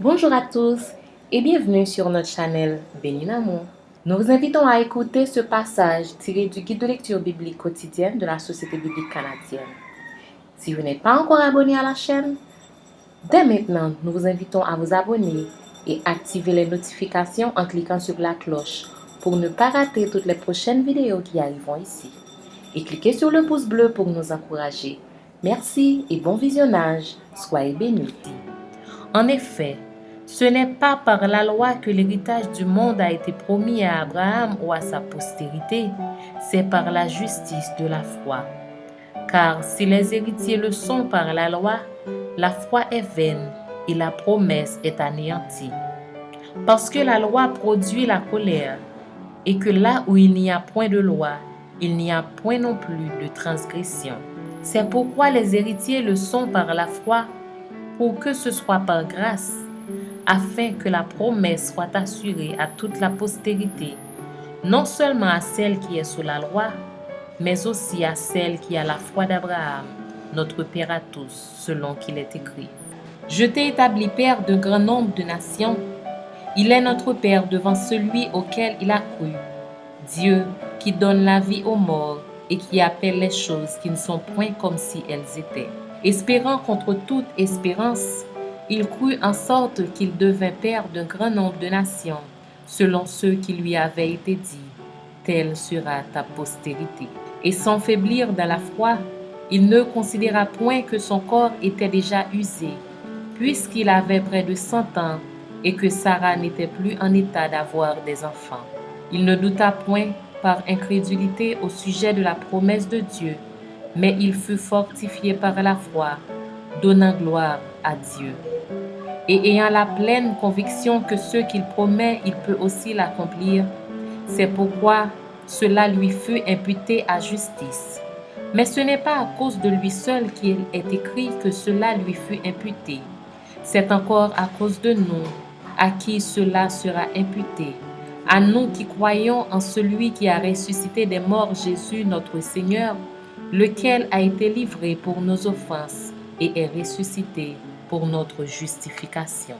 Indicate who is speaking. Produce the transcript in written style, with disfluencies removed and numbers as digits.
Speaker 1: Bonjour à tous et bienvenue sur notre channel Béninamo. Nous vous invitons à écouter ce passage tiré du guide de lecture biblique quotidienne de la Société biblique canadienne. Si vous n'êtes pas encore abonné à la chaîne, dès maintenant, nous vous invitons à vous abonner et activer les notifications en cliquant sur la cloche pour ne pas rater toutes les prochaines vidéos qui arriveront ici. Et cliquez sur le pouce bleu pour nous encourager. Merci et bon visionnage. Soyez bénis. En effet, ce n'est pas par la loi que l'héritage du monde a été promis à Abraham ou à sa postérité, c'est par la justice de la foi. Car si les héritiers le sont par la foi est vaine et la promesse est anéantie. Parce que la loi produit la colère, et que là où il n'y a point de loi, il n'y a point non plus de transgression. C'est pourquoi les héritiers le sont par la foi, pour que ce soit par grâce, afin que la promesse soit assurée à toute la postérité, non seulement à celle qui est sous la loi, mais aussi à celle qui a la foi d'Abraham, notre Père à tous, selon qu'il est écrit. Je t'ai établi Père d'un grand nombre de nations. Il est notre Père devant celui auquel il a cru, Dieu qui donne la vie aux morts et qui appelle les choses qui ne sont point comme si elles étaient. Espérant contre toute espérance, il crut en sorte qu'il devint père d'un grand nombre de nations, selon ce qui lui avait été dit, telle sera ta postérité. Et sans faiblir dans la foi, il ne considéra point que son corps était déjà usé, puisqu'il avait près de 100 ans et que Sarah n'était plus en état d'avoir des enfants. Il ne douta point par incrédulité au sujet de la promesse de Dieu, mais il fut fortifié par la foi, donnant gloire à Dieu. Et ayant la pleine conviction que ce qu'il promet, il peut aussi l'accomplir, c'est pourquoi cela lui fut imputé à justice. Mais ce n'est pas à cause de lui seul qu'il est écrit que cela lui fut imputé. C'est encore à cause de nous, à qui cela sera imputé, à nous qui croyons en celui qui a ressuscité des morts Jésus notre Seigneur, lequel a été livré pour nos offenses et est ressuscité pour notre justification.